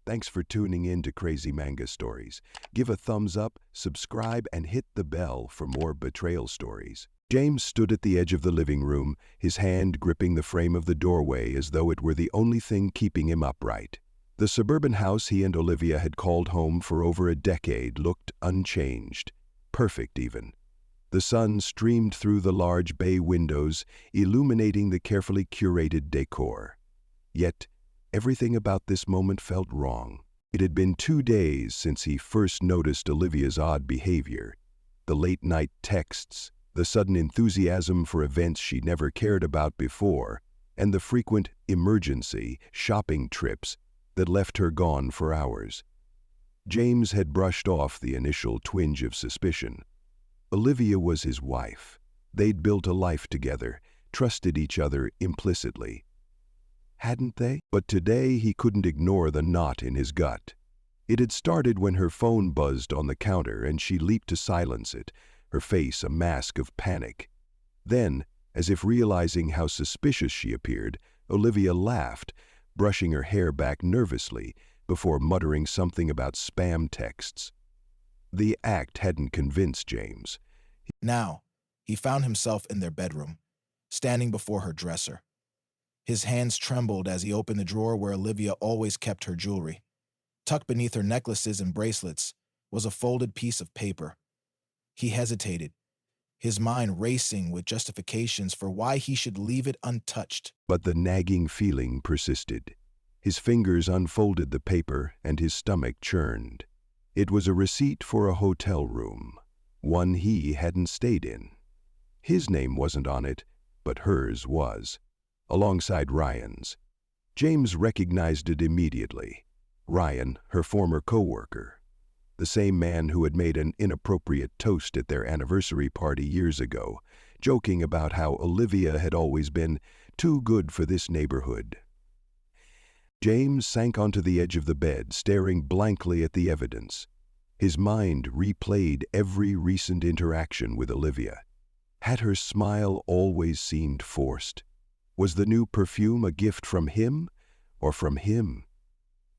Thanks for tuning in to Crazy Manga Stories. Give a thumbs up, subscribe, and hit the bell for more betrayal stories. James stood at the edge of the living room, his hand gripping the frame of the doorway as though it were the only thing keeping him upright. The suburban house he and Olivia had called home for over a decade looked unchanged, perfect even. The sun streamed through the large bay windows, illuminating the carefully curated decor. Yet, everything about this moment felt wrong. It had been 2 days since he first noticed Olivia's odd behavior. The late-night texts, the sudden enthusiasm for events she'd never cared about before, and the frequent emergency shopping trips that left her gone for hours. James had brushed off the initial twinge of suspicion. Olivia was his wife. They'd built a life together, trusted each other implicitly. Hadn't they? But today he couldn't ignore the knot in his gut. It had started when her phone buzzed on the counter and she leaped to silence it, her face a mask of panic. Then, as if realizing how suspicious she appeared, Olivia laughed, brushing her hair back nervously before muttering something about spam texts. The act hadn't convinced James. Now, he found himself in their bedroom, standing before her dresser. His hands trembled as he opened the drawer where Olivia always kept her jewelry. Tucked beneath her necklaces and bracelets was a folded piece of paper. He hesitated, his mind racing with justifications for why he should leave it untouched. But the nagging feeling persisted. His fingers unfolded the paper and his stomach churned. It was a receipt for a hotel room, one he hadn't stayed in. His name wasn't on it, but hers was, alongside Ryan's. James recognized it immediately. Ryan, her former co-worker. The same man who had made an inappropriate toast at their anniversary party years ago, joking about how Olivia had always been too good for this neighborhood. James sank onto the edge of the bed, staring blankly at the evidence. His mind replayed every recent interaction with Olivia. Had her smile always seemed forced? Was the new perfume a gift from him or from him?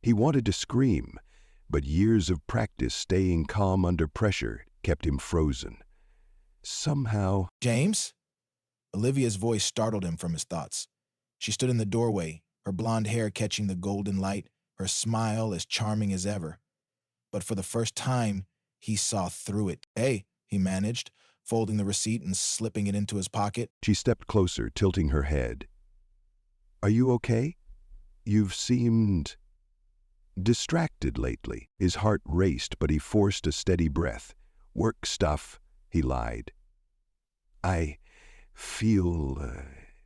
He wanted to scream, but years of practice staying calm under pressure kept him frozen. Somehow... James? Olivia's voice startled him from his thoughts. She stood in the doorway, her blonde hair catching the golden light, her smile as charming as ever. But for the first time, he saw through it. "Hey," he managed, folding the receipt and slipping it into his pocket. She stepped closer, tilting her head. "Are you okay? You've seemed distracted lately." His heart raced, but he forced a steady breath. "Work stuff," he lied. "I feel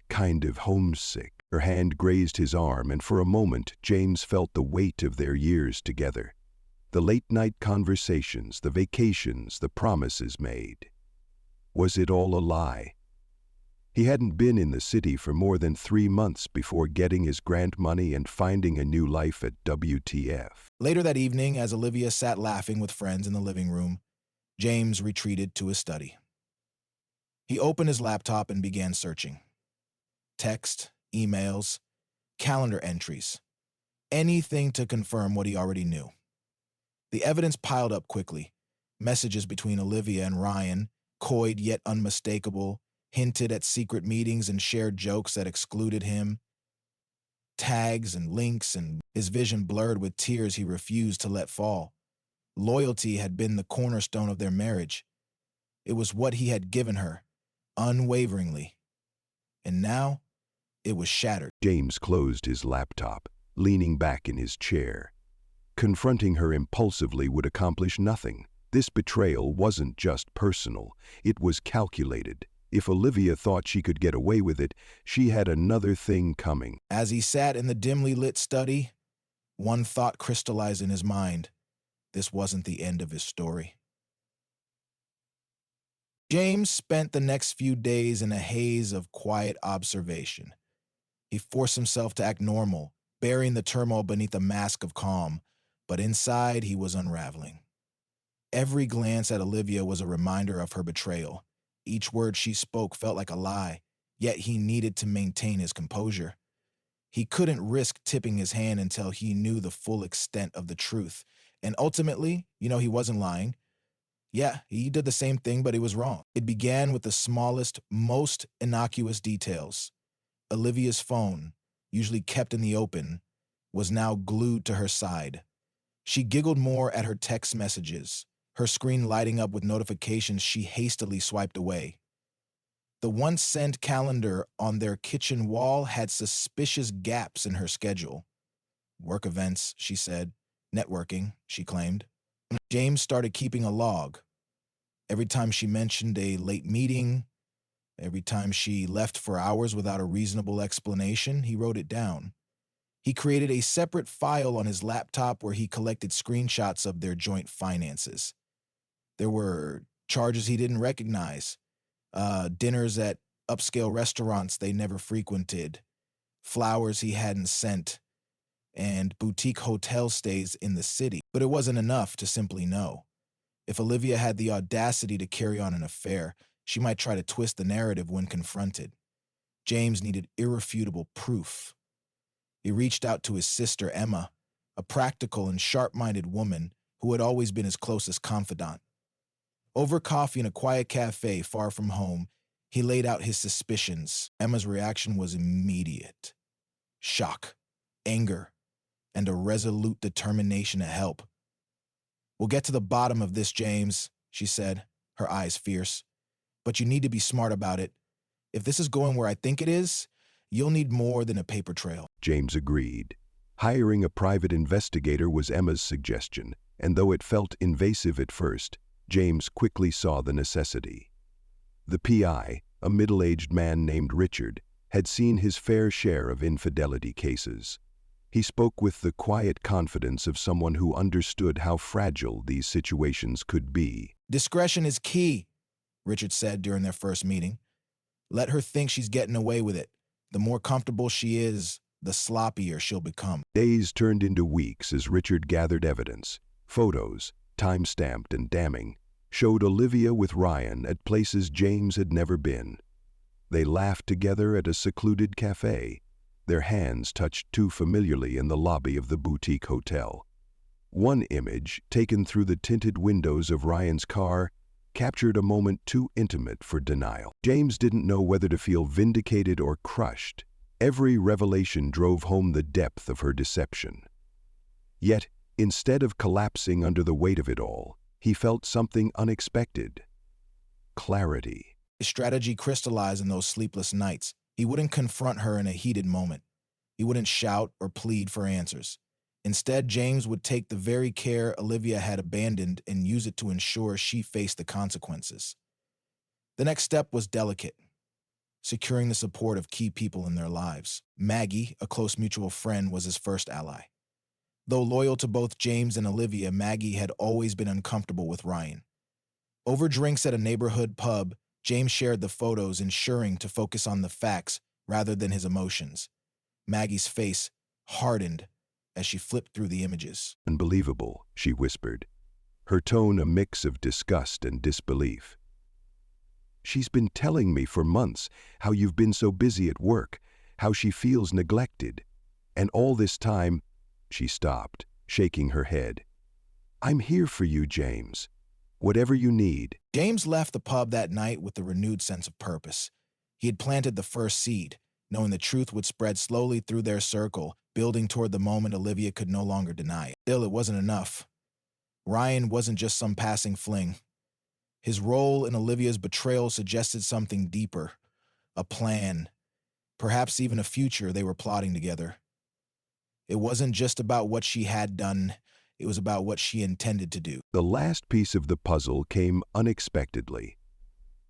kind of homesick." Her hand grazed his arm, and for a moment James felt the weight of their years together. The late-night conversations, the vacations, the promises made. Was it all a lie? He hadn't been in the city for more than 3 months before getting his grant money and finding a new life at WTF. Later that evening, as Olivia sat laughing with friends in the living room, James retreated to his study. He opened his laptop and began searching. Text, emails, calendar entries. Anything to confirm what he already knew. The evidence piled up quickly. Messages between Olivia and Ryan, coy yet unmistakable, hinted at secret meetings and shared jokes that excluded him. Tags and links, and his vision blurred with tears he refused to let fall. Loyalty had been the cornerstone of their marriage. It was what he had given her, unwaveringly. And now, it was shattered. James closed his laptop, leaning back in his chair. Confronting her impulsively would accomplish nothing. This betrayal wasn't just personal, it was calculated. If Olivia thought she could get away with it, she had another thing coming. As he sat in the dimly lit study, one thought crystallized in his mind. This wasn't the end of his story. James spent the next few days in a haze of quiet observation. He forced himself to act normal, burying the turmoil beneath a mask of calm, but inside he was unraveling. Every glance at Olivia was a reminder of her betrayal. Each word she spoke felt like a lie, yet he needed to maintain his composure. He couldn't risk tipping his hand until he knew the full extent of the truth. And ultimately, he wasn't lying. Yeah, he did the same thing, but he was wrong. It began with the smallest, most innocuous details. Olivia's phone, usually kept in the open, was now glued to her side. She giggled more at her text messages, her screen lighting up with notifications she hastily swiped away. The once sent calendar on their kitchen wall had suspicious gaps in her schedule. Work events, she said. Networking, she claimed. James started keeping a log. Every time she mentioned a late meeting, every time she left for hours without a reasonable explanation, he wrote it down. He created a separate file on his laptop where he collected screenshots of their joint finances. There were charges he didn't recognize, dinners at upscale restaurants they never frequented, flowers he hadn't sent, and boutique hotel stays in the city. But it wasn't enough to simply know. If Olivia had the audacity to carry on an affair, she might try to twist the narrative when confronted. James needed irrefutable proof. He reached out to his sister, Emma, a practical and sharp-minded woman who had always been his closest confidant. Over coffee in a quiet cafe far from home, he laid out his suspicions. Emma's reaction was immediate. Shock, anger, and a resolute determination to help. "We'll get to the bottom of this, James," she said, her eyes fierce. "But you need to be smart about it. If this is going where I think it is, you'll need more than a paper trail." James agreed. Hiring a private investigator was Emma's suggestion, and though it felt invasive at first, James quickly saw the necessity. The PI, a middle-aged man named Richard, had seen his fair share of infidelity cases. He spoke with the quiet confidence of someone who understood how fragile these situations could be. "Discretion is key," Richard said during their first meeting. "Let her think she's getting away with it. The more comfortable she is, the sloppier she'll become." Days turned into weeks as Richard gathered evidence. Photos, time-stamped and damning, showed Olivia with Ryan at places James had never been. They laughed together at a secluded cafe. Their hands touched too familiarly in the lobby of the boutique hotel. One image, taken through the tinted windows of Ryan's car, captured a moment too intimate for denial. James didn't know whether to feel vindicated or crushed. Every revelation drove home the depth of her deception. Yet, instead of collapsing under the weight of it all, he felt something unexpected. Clarity. His strategy crystallized in those sleepless nights. He wouldn't confront her in a heated moment. He wouldn't shout or plead for answers. Instead, James would take the very care Olivia had abandoned and use it to ensure she faced the consequences. The next step was delicate, securing the support of key people in their lives. Maggie, a close mutual friend, was his first ally. Though loyal to both James and Olivia, Maggie had always been uncomfortable with Ryan. Over drinks at a neighborhood pub, James shared the photos, ensuring to focus on the facts rather than his emotions. Maggie's face hardened as she flipped through the images. "Unbelievable," she whispered, her tone a mix of disgust and disbelief. "She's been telling me for months how you've been so busy at work, how she feels neglected. And all this time—" She stopped, shaking her head. "I'm here for you, James. Whatever you need." James left the pub that night with a renewed sense of purpose. He had planted the first seed, knowing the truth would spread slowly through their circle, building toward the moment Olivia could no longer deny it. Still, it wasn't enough. Ryan wasn't just some passing fling. His role in Olivia's betrayal suggested something deeper, a plan, perhaps even a future they were plotting together. It wasn't just about what she had done, it was about what she intended to do. The last piece of the puzzle came unexpectedly.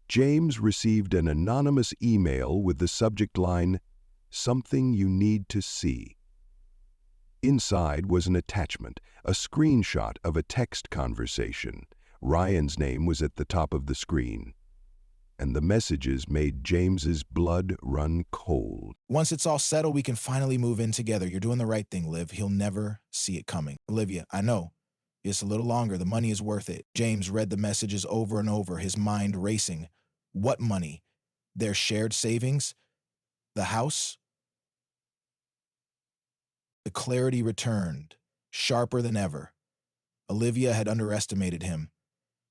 James received an anonymous email with the subject line, "Something you need to see." Inside was an attachment, a screenshot of a text conversation. Ryan's name was at the top of the screen, and the messages made James's blood run cold. "Once it's all settled, we can finally move in together. You're doing the right thing, Liv. He'll never see it coming. Olivia, I know. Just a little longer. The money is worth it." James read the messages over and over, his mind racing. What money? Their shared savings? The house? The clarity returned, sharper than ever. Olivia had underestimated him.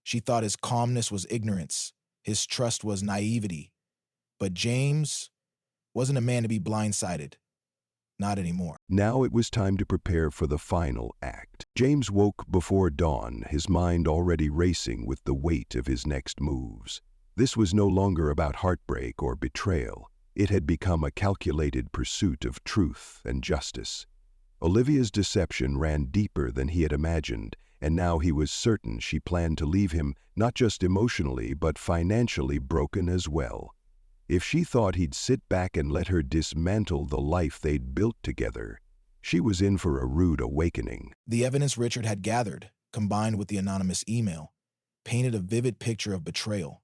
She thought his calmness was ignorance, his trust was naivety. But James wasn't a man to be blindsided. Not anymore. Now it was time to prepare for the final act. James woke before dawn, his mind already racing with the weight of his next moves. This was no longer about heartbreak or betrayal. It had become a calculated pursuit of truth and justice. Olivia's deception ran deeper than he had imagined, and now he was certain she planned to leave him not just emotionally but financially broken as well. If she thought he'd sit back and let her dismantle the life they'd built together, she was in for a rude awakening. The evidence Richard had gathered, combined with the anonymous email, painted a vivid picture of betrayal.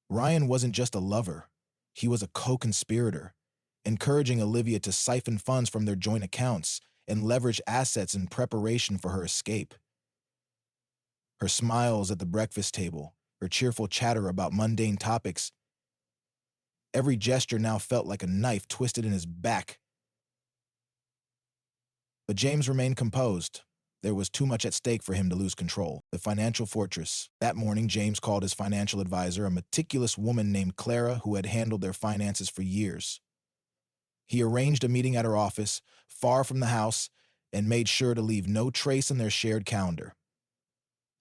Ryan wasn't just a lover, he was a co-conspirator, encouraging Olivia to siphon funds from their joint accounts and leverage assets in preparation for her escape. Her smiles at the breakfast table, her cheerful chatter about mundane topics, every gesture now felt like a knife twisted in his back. But James remained composed. There was too much at stake for him to lose control. The financial fortress. That morning, James called his financial advisor, a meticulous woman named Clara who had handled their finances for years. He arranged a meeting at her office, far from the house, and made sure to leave no trace in their shared calendar.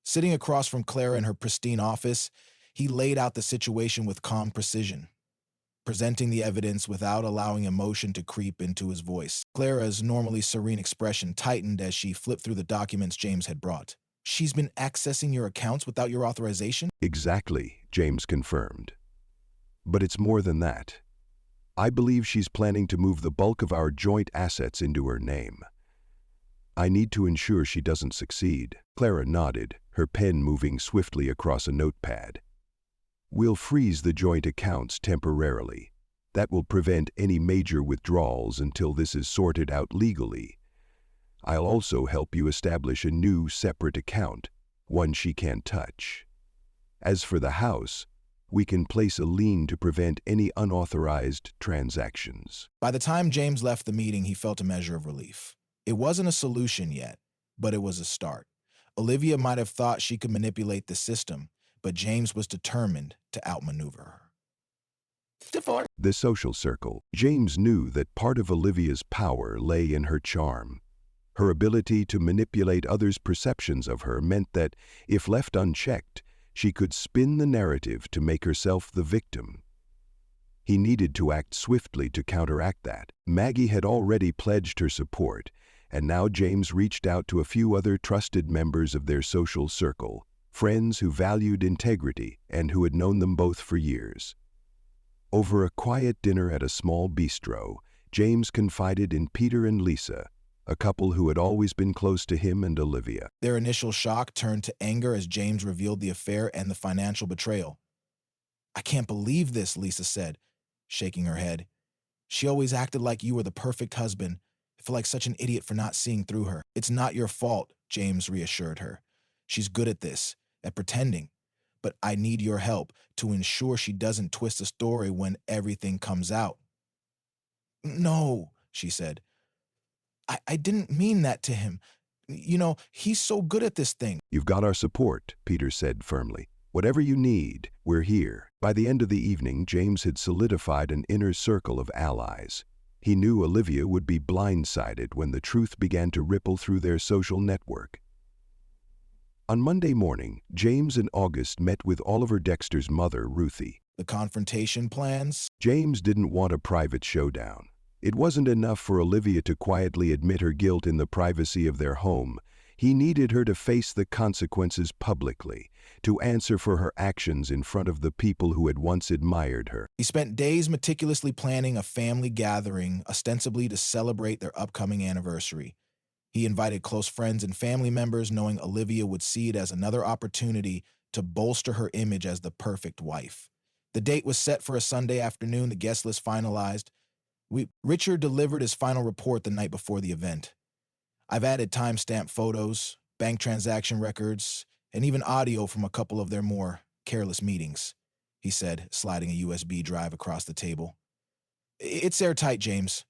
Sitting across from Clara in her pristine office, he laid out the situation with calm precision, presenting the evidence without allowing emotion to creep into his voice. Clara's normally serene expression tightened as she flipped through the documents James had brought. "She's been accessing your accounts without your authorization?" Exactly, James confirmed. But it's more than that. I believe she's planning to move the bulk of our joint assets into her name. I need to ensure she doesn't succeed. Clara nodded, her pen moving swiftly across a notepad. We'll freeze the joint accounts temporarily. That will prevent any major withdrawals until this is sorted out legally. I'll also help you establish a new separate account, one she can't touch. As for the house, we can place a lien to prevent any unauthorized transactions. By the time James left the meeting, he felt a measure of relief. It wasn't a solution yet, but it was a start. Olivia might have thought she could manipulate the system, but James was determined to outmaneuver her. The social circle. James knew that part of Olivia's power lay in her charm. Her ability to manipulate others' perceptions of her meant that, if left unchecked, she could spin the narrative to make herself the victim. He needed to act swiftly to counteract that. Maggie had already pledged her support, and now James reached out to a few other trusted members of their social circle, friends who valued integrity and who had known them both for years. Over a quiet dinner at a small bistro, James confided in Peter and Lisa, a couple who had always been close to him and Olivia. Their initial shock turned to anger as James revealed the affair and the financial betrayal. "I can't believe this," Lisa said, shaking her head. "She always acted like you were the perfect husband. I feel like such an idiot for not seeing through her." "It's not your fault," James reassured her. "She's good at this, at pretending. But I need your help to ensure she doesn't twist the story when everything comes out." "No," she said. I didn't mean that to him. You know, he's so good at this thing." You've got our support, Peter said firmly. Whatever you need, we're here. By the end of the evening, James had solidified an inner circle of allies. He knew Olivia would be blindsided when the truth began to ripple through their social network. On Monday morning, James and August met with Oliver Dexter's mother, Ruthie. "The confrontation plans?" James didn't want a private showdown. It wasn't enough for Olivia to quietly admit her guilt in the privacy of their home. He needed her to face the consequences publicly, to answer for her actions in front of the people who had once admired her. He spent days meticulously planning a family gathering, ostensibly to celebrate their upcoming anniversary. He invited close friends and family members, knowing Olivia would see it as another opportunity to bolster her image as the perfect wife. The date was set for a Sunday afternoon, the guest list finalized. Richard delivered his final report the night before the event. "I've added timestamp photos, bank transaction records, and even audio from a couple of their more careless meetings," he said, sliding a USB drive across the table. "It's airtight, James.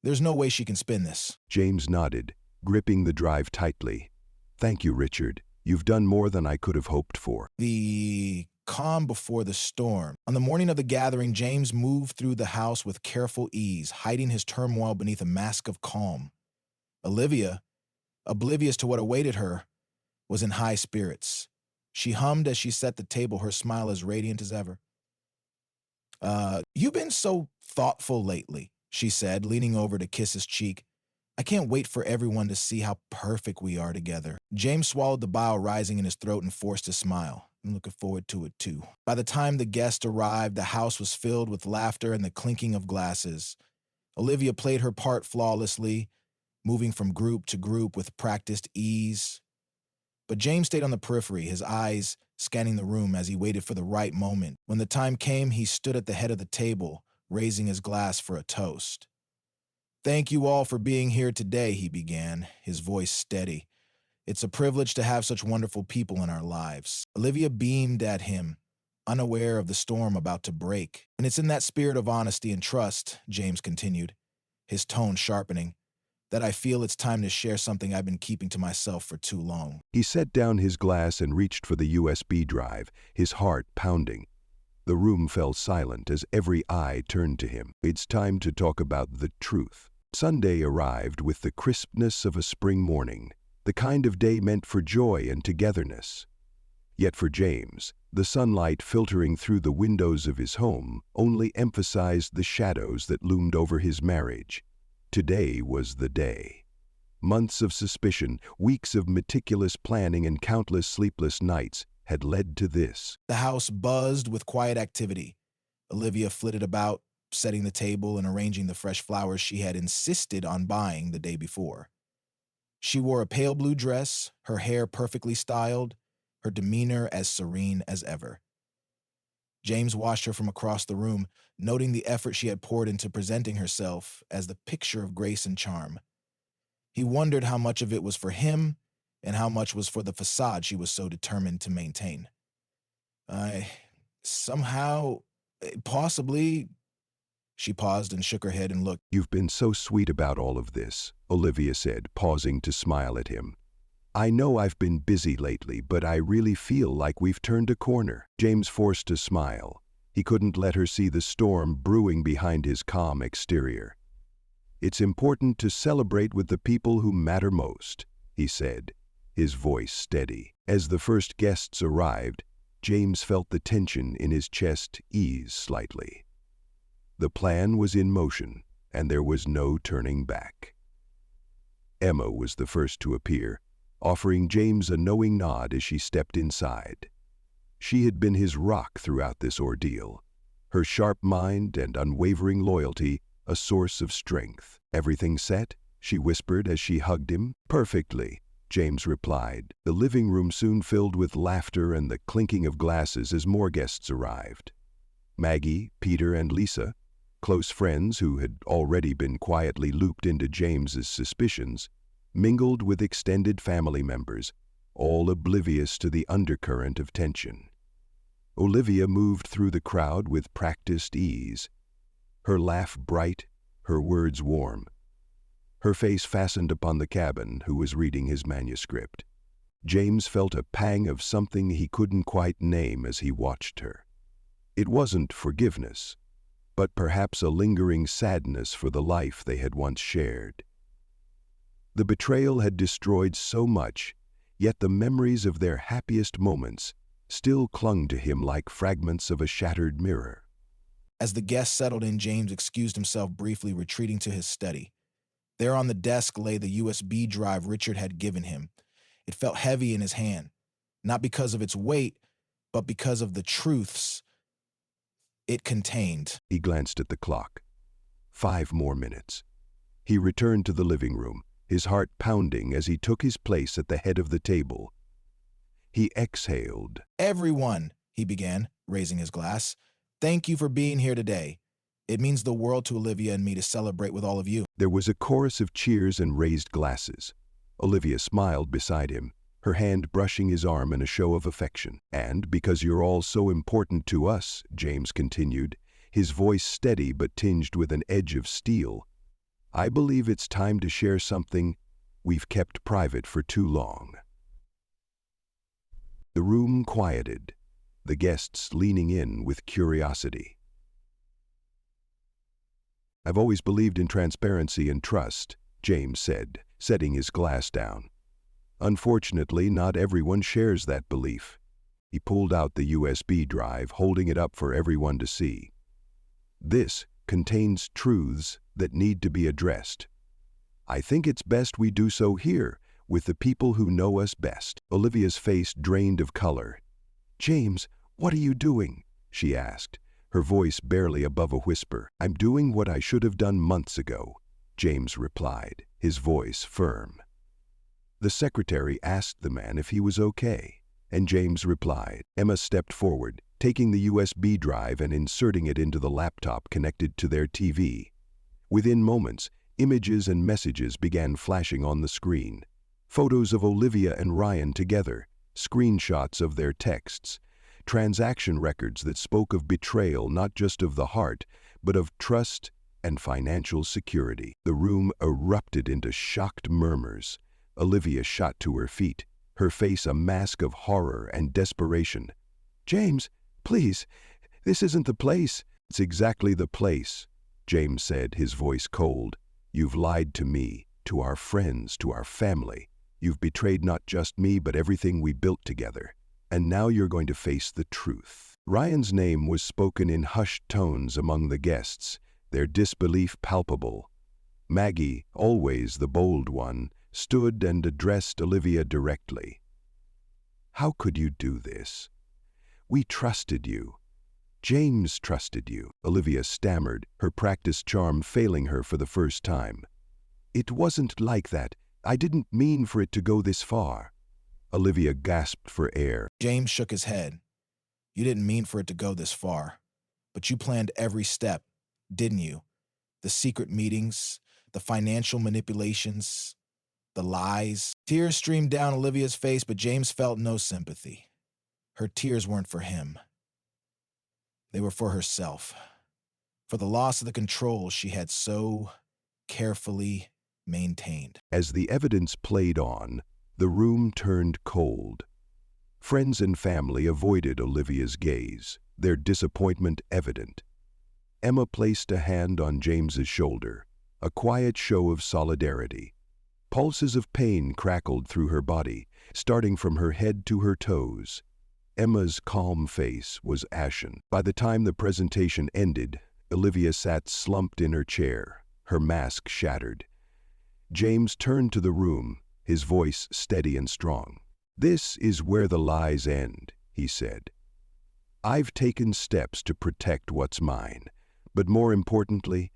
There's no way she can spin this. James nodded, gripping the drive tightly. Thank you, Richard. You've done more than I could have hoped for. The calm before the storm. On the morning of the gathering, James moved through the house with careful ease, hiding his turmoil beneath a mask of calm. Olivia, oblivious to what awaited her, was in high spirits. She hummed as she set the table, her smile as radiant as ever. You've been so thoughtful lately, she said, leaning over to kiss his cheek. I can't wait for everyone to see how perfect we are together. James swallowed the bile rising in his throat and forced a smile. I'm looking forward to it, too. By the time the guest arrived, the house was filled with laughter and the clinking of glasses. Olivia played her part flawlessly, moving from group to group with practiced ease. But James stayed on the periphery, his eyes scanning the room as he waited for the right moment. When the time came, he stood at the head of the table, raising his glass for a toast. Thank you all for being here today, he began, his voice steady. It's a privilege to have such wonderful people in our lives. Olivia beamed at him, unaware of the storm about to break. And it's in that spirit of honesty and trust, James continued, his tone sharpening, that I feel it's time to share something I've been keeping to myself for too long. He set down his glass and reached for the USB drive, his heart pounding. The room fell silent as every eye turned to him. It's time to talk about the truth. Sunday arrived with the crispness of a spring morning, the kind of day meant for joy and togetherness. Yet for James, the sunlight filtering through the windows of his home only emphasized the shadows that loomed over his marriage. Today was the day. Months of suspicion, weeks of meticulous planning, and countless sleepless nights had led to this. The house buzzed with quiet activity. Olivia flitted about, setting the table and arranging the fresh flowers she had insisted on buying the day before. She wore a pale blue dress, her hair perfectly styled, her demeanor as serene as ever. James watched her from across the room, noting the effort she had poured into presenting herself as the picture of grace and charm. He wondered how much of it was for him and how much was for the facade she was so determined to maintain. Possibly. She paused and shook her head and looked. You've been so sweet about all of this, Olivia said, pausing to smile at him. I know I've been busy lately, but I really feel like we've turned a corner. James forced a smile. He couldn't let her see the storm brewing behind his calm exterior. It's important to celebrate with the people who matter most, he said, his voice steady. As the first guests arrived, James felt the tension in his chest ease slightly. The plan was in motion, and there was no turning back. Emma was the first to appear, offering James a knowing nod as she stepped inside. She had been his rock throughout this ordeal, her sharp mind and unwavering loyalty a source of strength. Everything set? She whispered as she hugged him. Perfectly, James replied. The living room soon filled with laughter and the clinking of glasses as more guests arrived. Maggie, Peter, and Lisa, close friends who had already been quietly looped into James's suspicions, mingled with extended family members, all oblivious to the undercurrent of tension. Olivia moved through the crowd with practiced ease, her laugh bright, her words warm. Her face fastened upon the cabin, who was reading his manuscript. James felt a pang of something he couldn't quite name as he watched her. It wasn't forgiveness, but perhaps a lingering sadness for the life they had once shared. The betrayal had destroyed so much, yet the memories of their happiest moments still clung to him like fragments of a shattered mirror. As the guests settled in, James excused himself briefly, retreating to his study. There on the desk lay the USB drive Richard had given him. It felt heavy in his hand, not because of its weight, but because of the truths it contained. He glanced at the clock. 5 more minutes. He returned to the living room, his heart pounding as he took his place at the head of the table. He exhaled. Everyone, he began, raising his glass, thank you for being here today. It means the world to Olivia and me to celebrate with all of you. There was a chorus of cheers and raised glasses. Olivia smiled beside him, her hand brushing his arm in a show of affection. And because you're all so important to us, James continued, his voice steady but tinged with an edge of steel, I believe it's time to share something we've kept private for too long." The room quieted, the guests leaning in with curiosity. "I've always believed in transparency and trust," James said, setting his glass down. "Unfortunately, not everyone shares that belief." He pulled out the USB drive, holding it up for everyone to see. "This contains truths that need to be addressed. I think it's best we do so here, with the people who know us best." Olivia's face drained of color. "James, what are you doing?" she asked, her voice barely above a whisper. "I'm doing what I should have done months ago," James replied, his voice firm. The secretary asked the man if he was okay, and James replied. Emma stepped forward, taking the USB drive and inserting it into the laptop connected to their TV. Within moments, images and messages began flashing on the screen. Photos of Olivia and Ryan together, screenshots of their texts, transaction records that spoke of betrayal not just of the heart, but of trust and financial security. The room erupted into shocked murmurs. Olivia shot to her feet, her face a mask of horror and desperation. "James, please, this isn't the place." "It's exactly the place," James said, his voice cold. "You've lied to me, to our friends, to our family. You've betrayed not just me, but everything we built together. And now you're going to face the truth." Ryan's name was spoken in hushed tones among the guests, their disbelief palpable. Maggie, always the bold one, stood and addressed Olivia directly. "How could you do this? We trusted you. James trusted you." Olivia stammered, her practiced charm failing her for the first time. "It wasn't like that. I didn't mean for it to go this far." Olivia gasped for air. James shook his head. "You didn't mean for it to go this far. But you planned every step, didn't you? The secret meetings, the financial manipulations, the lies." Tears streamed down Olivia's face, but James felt no sympathy. Her tears weren't for him. They were for herself, for the loss of the control she had so carefully maintained. As the evidence played on, the room turned cold. Friends and family avoided Olivia's gaze, their disappointment evident. Emma placed a hand on James's shoulder, a quiet show of solidarity. Pulses of pain crackled through her body, starting from her head to her toes. Emma's calm face was ashen. By the time the presentation ended, Olivia sat slumped in her chair, her mask shattered. James turned to the room, his voice steady and strong. "This is where the lies end," he said. "I've taken steps to protect what's mine, but more importantly,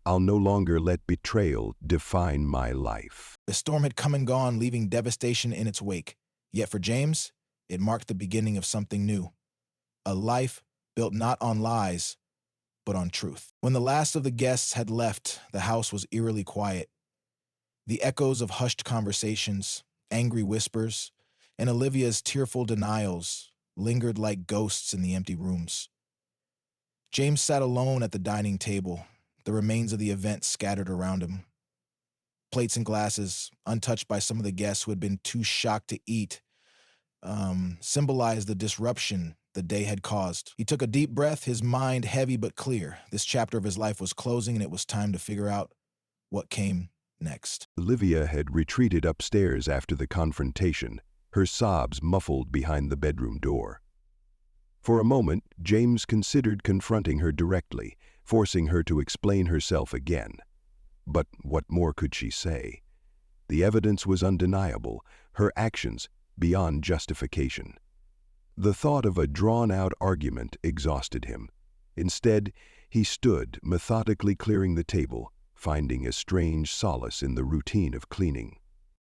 I'll no longer let betrayal define my life." The storm had come and gone, leaving devastation in its wake. Yet for James, it marked the beginning of something new. A life built not on lies, but on truth. When the last of the guests had left, the house was eerily quiet. The echoes of hushed conversations, angry whispers, and Olivia's tearful denials lingered like ghosts in the empty rooms. James sat alone at the dining table, the remains of the event scattered around him. Plates and glasses, untouched by some of the guests who had been too shocked to eat, symbolized the disruption the day had caused. He took a deep breath, his mind heavy but clear. This chapter of his life was closing, and it was time to figure out what came next. Olivia had retreated upstairs after the confrontation, her sobs muffled behind the bedroom door. For a moment, James considered confronting her directly, forcing her to explain herself again. But what more could she say? The evidence was undeniable, her actions beyond justification. The thought of a drawn-out argument exhausted him. Instead, he stood, methodically clearing the table, finding a strange solace in the routine of cleaning.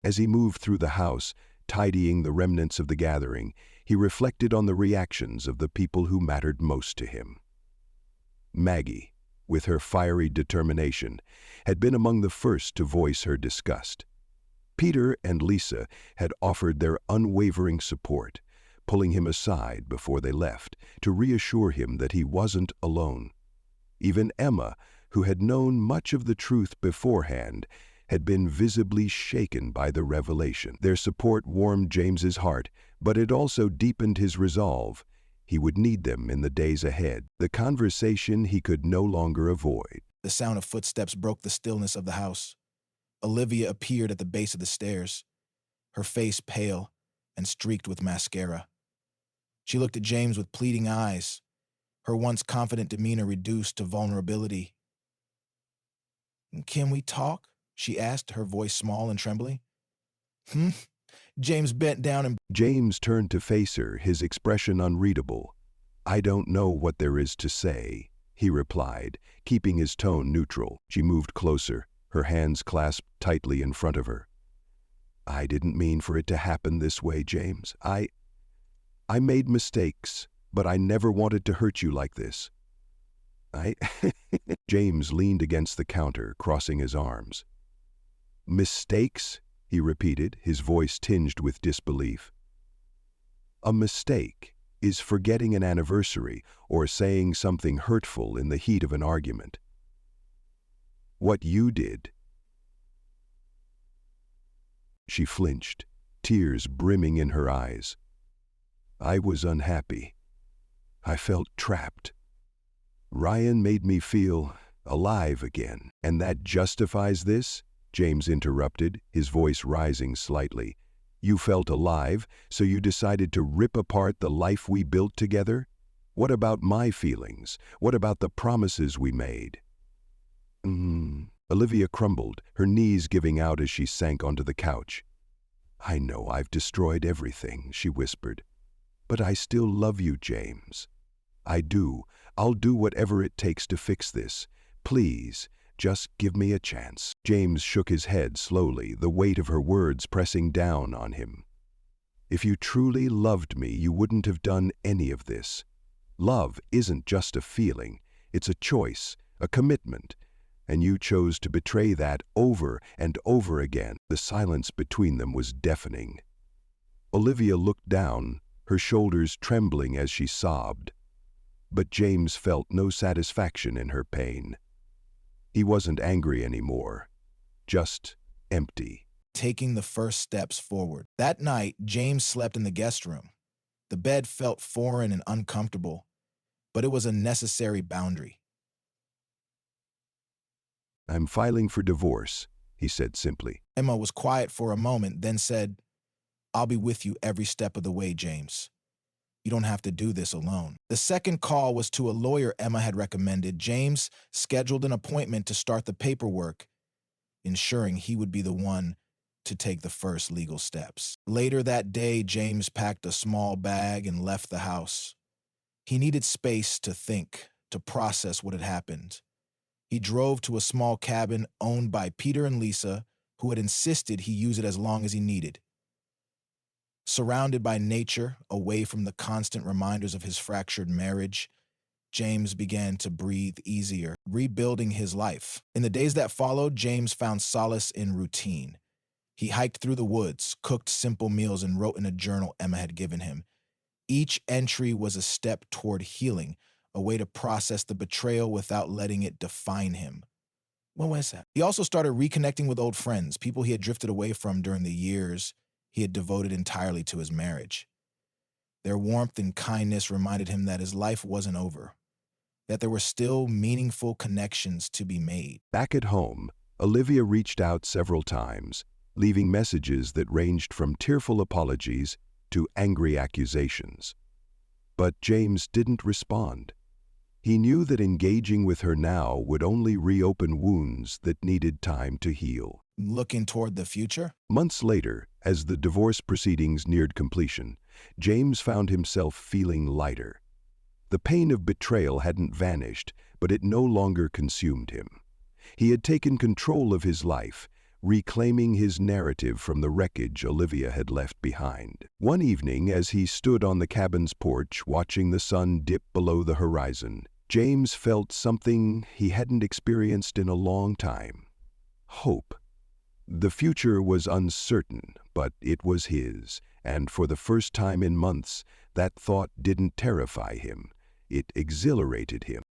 As he moved through the house, tidying the remnants of the gathering, he reflected on the reactions of the people who mattered most to him. Maggie, with her fiery determination, had been among the first to voice her disgust. Peter and Lisa had offered their unwavering support, pulling him aside before they left to reassure him that he wasn't alone. Even Emma, who had known much of the truth beforehand, had been visibly shaken by the revelation. Their support warmed James's heart, but it also deepened his resolve. He would need them in the days ahead. The conversation he could no longer avoid. The sound of footsteps broke the stillness of the house. Olivia appeared at the base of the stairs, her face pale and streaked with mascara. She looked at James with pleading eyes, her once confident demeanor reduced to vulnerability. "Can we talk?" she asked, her voice small and trembling. James bent down and... James turned to face her, his expression unreadable. "I don't know what there is to say," he replied, keeping his tone neutral. She moved closer, her hands clasped tightly in front of her. "I didn't mean for it to happen this way, James. I made mistakes, but I never wanted to hurt you like this. James leaned against the counter, crossing his arms. "Mistakes?" he repeated, his voice tinged with disbelief. "A mistake is forgetting an anniversary or saying something hurtful in the heat of an argument. What you did..." She flinched, tears brimming in her eyes. "I was unhappy. I felt trapped. Ryan made me feel alive again. And that justifies this?" James interrupted, his voice rising slightly. "You felt alive, so you decided to rip apart the life we built together? What about my feelings? What about the promises we made?" Olivia crumbled, her knees giving out as she sank onto the couch. "I know I've destroyed everything," she whispered. "But I still love you, James. I do. I'll do whatever it takes to fix this. Please, just give me a chance." James shook his head slowly, the weight of her words pressing down on him. "If you truly loved me, you wouldn't have done any of this. Love isn't just a feeling. It's a choice, a commitment. And you chose to betray that over and over again." The silence between them was deafening. Olivia looked down, her shoulders trembling as she sobbed. But James felt no satisfaction in her pain. He wasn't angry anymore, just empty. Taking the first steps forward. That night, James slept in the guest room. The bed felt foreign and uncomfortable, but it was a necessary boundary. "I'm filing for divorce," he said simply. Emma was quiet for a moment, then said, "I'll be with you every step of the way, James. You don't have to do this alone." The second call was to a lawyer Emma had recommended. James scheduled an appointment to start the paperwork, ensuring he would be the one to take the first legal steps. Later that day, James packed a small bag and left the house. He needed space to think, to process what had happened. He drove to a small cabin owned by Peter and Lisa, who had insisted he use it as long as he needed. Surrounded by nature, away from the constant reminders of his fractured marriage, James began to breathe easier, rebuilding his life. In the days that followed, James found solace in routine. He hiked through the woods, cooked simple meals, and wrote in a journal Emma had given him. Each entry was a step toward healing, a way to process the betrayal without letting it define him. What was that? He also started reconnecting with old friends, people he had drifted away from during the years he had devoted entirely to his marriage. Their warmth and kindness reminded him that his life wasn't over, that there were still meaningful connections to be made. Back at home, Olivia reached out several times, leaving messages that ranged from tearful apologies to angry accusations. But James didn't respond. He knew that engaging with her now would only reopen wounds that needed time to heal. Looking toward the future? Months later, as the divorce proceedings neared completion, James found himself feeling lighter. The pain of betrayal hadn't vanished, but it no longer consumed him. He had taken control of his life, reclaiming his narrative from the wreckage Olivia had left behind. One evening, as he stood on the cabin's porch watching the sun dip below the horizon, James felt something he hadn't experienced in a long time: hope. The future was uncertain, but it was his, and for the first time in months, that thought didn't terrify him. It exhilarated him.